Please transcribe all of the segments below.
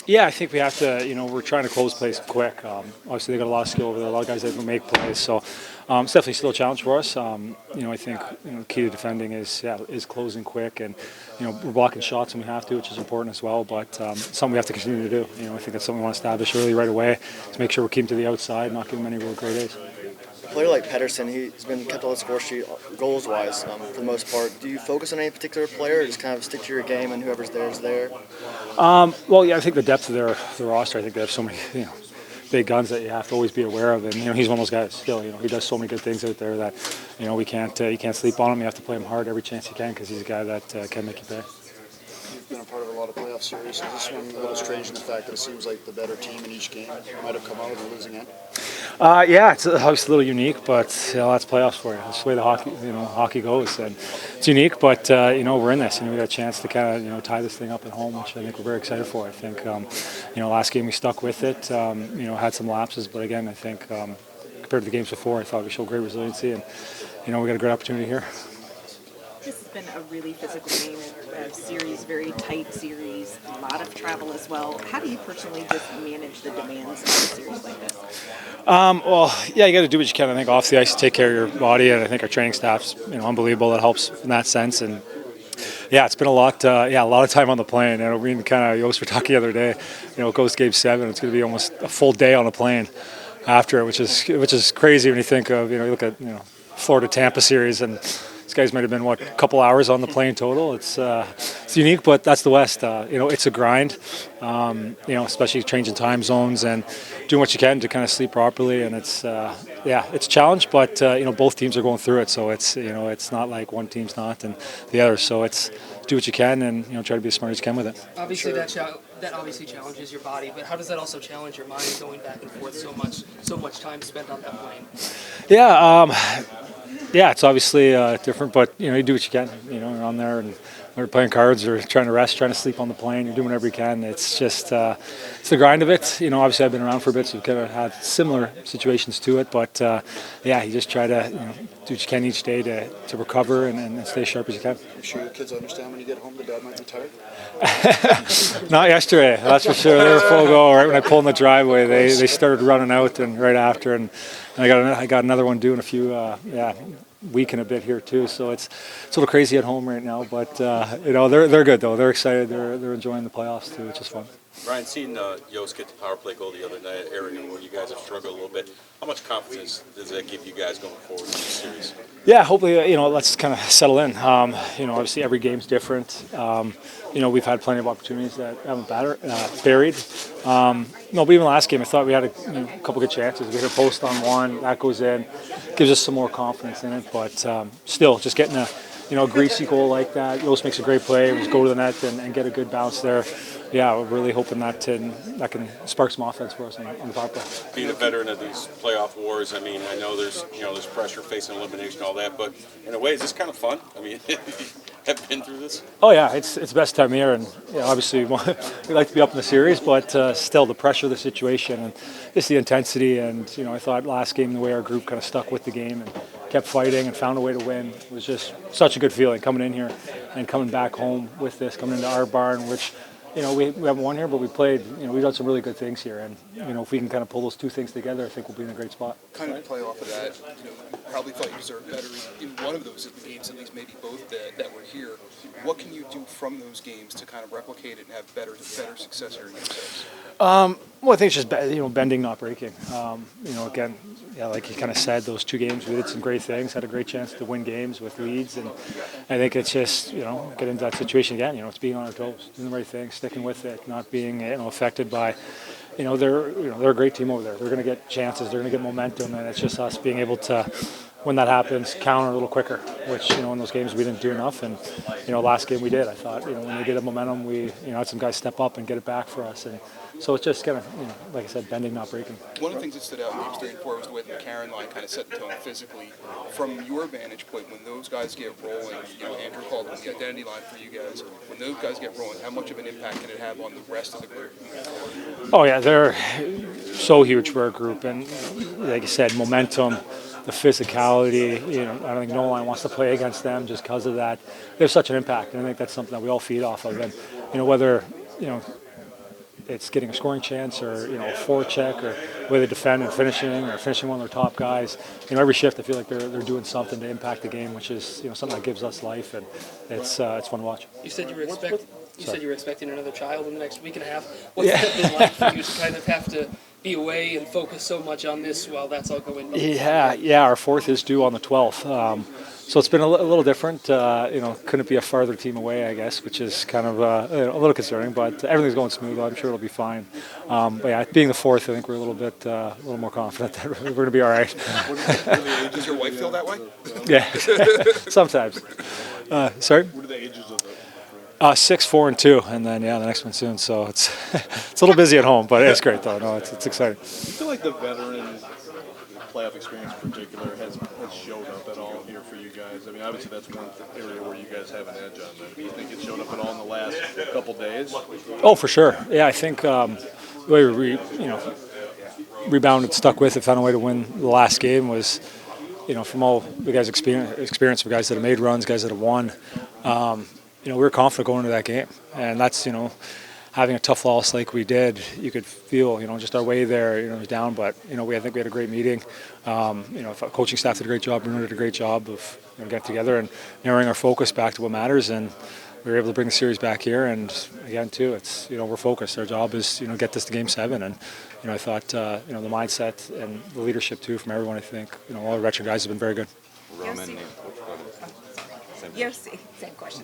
Yeah, I think we have to. We're trying to close plays quick. Obviously, they got a lot of skill over there. A lot of guys that can make plays. So it's definitely still a challenge for us. I think the key to defending is closing quick, and we're blocking shots when we have to, which is important as well. But something we have to continue to do. I think that's something we want to establish early right away to make sure we keep him to the outside, not give him any real great A's. A player like Pedersen, he's been kept on the score sheet goals-wise for the most part. Do you focus on any particular player, or just kind of stick to your game and whoever's there is there? Well, yeah, I think the depth of their roster. I think they have so many big guns that you have to always be aware of, and he's one of those guys. Still, he does so many good things out there that we can't you can't sleep on him. You have to play him hard every chance you can because he's a guy that can make you pay. You've been a part of a lot of playoff series. Is this one a little strange in the fact that it seems like the better team in each game might have come out with a losing end? Yeah, it's obviously a little unique, but that's playoffs for you. That's the way the hockey goes, and it's unique. But we're in this, and we got a chance to kind of tie this thing up at home, which I think we're very excited for. I think last game we stuck with it. Had some lapses, but again, I think compared to the games before, I thought we showed great resiliency, and we got a great opportunity here. This has been a really physical game, a series, very tight series, a lot of travel as well. How do you personally just manage the demands of a series like this? Well, yeah, you got to do what you can. I think off the ice, to take care of your body, and I think our training staff's unbelievable. That helps in that sense, and yeah, it's been a lot of time on the plane. We kind of Yost were talking the other day. It goes to Game 7. It's going to be almost a full day on the plane after it, which is crazy when you think of you look at Florida Tampa series and. These guys might have been a couple hours on the plane total. It's unique, but that's the West. It's a grind. Especially changing time zones and doing what you can to kind of sleep properly. And it's a challenge, but both teams are going through it. So it's not like one team's not and the other. So it's do what you can and try to be as smart as you can with it. Obviously, that obviously challenges your body, but how does that also challenge your mind going back and forth so much time spent on that plane? Yeah, it's obviously different, but you do what you can. You're on there and we're playing cards or trying to rest, trying to sleep on the plane. You're doing whatever you can. It's just it's the grind of it. Obviously I've been around for a bit, so we've kind of had similar situations to it. But you just try to do what you can each day to recover and stay sharp as you can. I'm sure your kids understand when you get home the dad might be tired. Not yesterday, that's for sure. They were full go right when I pulled in the driveway. They started running out and right after, and I got another one due in a few week and a bit here too. So it's a little crazy at home right now, but they're good though. They're excited. They're enjoying the playoffs too, which is fun. Ryan, seeing Yost get the power play goal the other night, area where you guys have struggled a little bit, how much confidence does that give you guys going forward in this series? Yeah, hopefully, let's kind of settle in. Obviously every game's different. We've had plenty of opportunities that haven't buried. But even last game, I thought we had a couple good chances. We hit a post on one, that goes in, gives us some more confidence in it. But still, just getting a greasy goal like that. Yost makes a great play. Just go to the net and get a good bounce there. Yeah, we're really hoping that can spark some offense for us on the power play. Being a veteran of these playoff wars, I know there's pressure facing elimination, all that, but in a way, is this kind of fun? Have you been through this? Oh yeah, it's the best time of year, and obviously we like to be up in the series, but still the pressure of the situation and just the intensity. And I thought last game the way our group kind of stuck with the game and kept fighting and found a way to win was just such a good feeling coming in here and coming back home with this, coming into our barn, which. We haven't won here, but we played. We've done some really good things here, and if we can kind of pull those two things together, I think we'll be in a great spot. Kind of play off of that. Probably thought you deserved better in one of those games, at least maybe both that were here. What can you do from those games to kind of replicate it and have better success here in your sets? Well, I think it's just bending, not breaking. Again, like you kind of said, those two games we did some great things, had a great chance to win games with leads, and I think it's just get into that situation again. It's being on our toes, doing the right thing, sticking with it, not being affected by. They're a great team over there. They're going to get chances, they're going to get momentum, and it's just us being able to. When that happens, counter a little quicker, which, in those games we didn't do enough. And, last game we did. I thought, when we get a momentum, we, had some guys step up and get it back for us. And so it's just kind of, like I said, bending, not breaking. One of the things that stood out in games 3 and 4 was the way the McCarron line kind of set the tone physically. From your vantage point, when those guys get rolling, Andrew called it the identity line for you guys. When those guys get rolling, how much of an impact can it have on the rest of the group? Oh, yeah, they're so huge for our group. And like I said, momentum. The physicality, I don't think no line wants to play against them just because of that. They have such an impact, and I think that's something that we all feed off of. And whether it's getting a scoring chance or a forecheck or the way they defend and finishing one of their top guys. Every shift I feel like they're doing something to impact the game, which is something that gives us life, and it's fun to watch. You said you were expecting another child in the next week and a half. What's that been like for you to kind of have to be away and focus so much on this while that's all going on? Yeah. Our fourth is due on the 12th. So it's been a little different. Couldn't be a farther team away, I guess, which is kind of a little concerning. But everything's going smooth. I'm sure it'll be fine. But yeah, being the fourth, I think we're a little more confident that we're going to be all right. Does your wife feel that way? Yeah, sometimes. Sorry. What are the ages of the? 6, 4, and 2, and then the next one soon. So it's it's a little busy at home, but it's great though. No, it's exciting. Do you feel like the veteran playoff experience in particular has showed up at all here for you guys? I mean, obviously that's one area where you guys have an edge on that. Do you think it showed up at all in the last couple days? Oh, for sure. Yeah, I think the way we rebounded, stuck with it, found a way to win the last game was, from all the guys' experience of guys that have made runs, guys that have won. We were confident going into that game, and that's having a tough loss like we did. You could feel just our way there. It was down, but I think we had a great meeting. Our coaching staff did a great job. Bruno did a great job of getting together and narrowing our focus back to what matters, and we were able to bring the series back here. And again, too, it's we're focused. Our job is get this to Game 7, and I thought the mindset and the leadership too from everyone. I think all the veteran guys have been very good. Yossi, same question.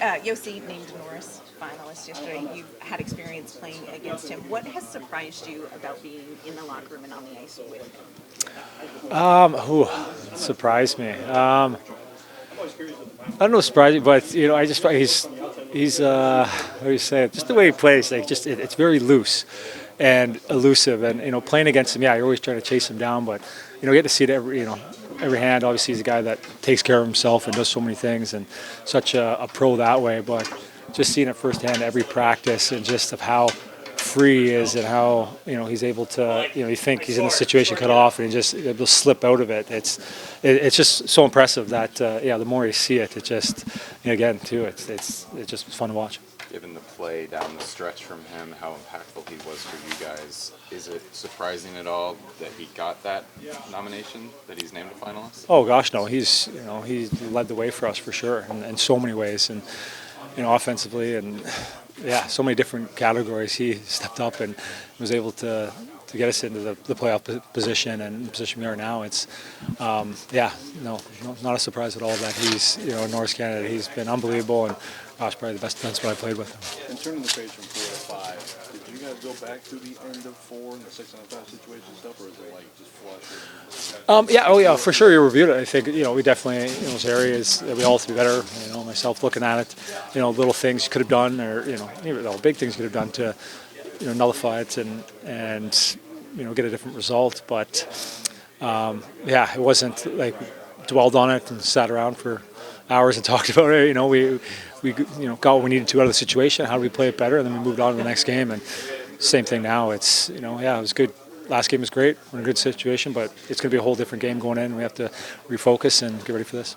Yossi named Norris finalist yesterday. You've had experience playing against him. What has surprised you about being in the locker room and on the ice with him? Surprised me. I don't know, surprised, but I just he's how do you say it? Just the way he plays, like it's very loose and elusive, and playing against him, you're always trying to chase him down, but you get to see it every hand. Obviously, he's a guy that takes care of himself and does so many things, and such a pro that way. But just seeing it firsthand every practice, and just of how free he is, and how he's able to you think he's in a situation cut off, and he just able to slip out of it. It's just so impressive that the more you see it, it just again too it's just fun to watch. Given the play down the stretch from him, how impactful he was for you guys, is it surprising at all that he got that nomination, that he's named a finalist? Oh gosh, no. He's he led the way for us for sure in so many ways, and offensively, and so many different categories. He stepped up and was able to get us into the playoff position and the position we are now. It's not a surprise at all that he's a Norris candidate. He's been unbelievable, and probably the best defenseman I played with. And turning the page from 4 to 5, did you guys go back to the end of 4 and the 6 on 5 situation stuff, or is it like just flush? For sure. You reviewed it. I think we definitely in those areas that we all have to be better. Myself looking at it, little things you could have done, or even big things you could have done to nullify it and get a different result. But it wasn't like dwelled on it and sat around for hours and talked about it. We got what we needed to out of the situation. How do we play it better? And then we moved on to the next game. And same thing now. It's it was good. Last game was great. We're in a good situation, but it's going to be a whole different game going in. We have to refocus and get ready for this.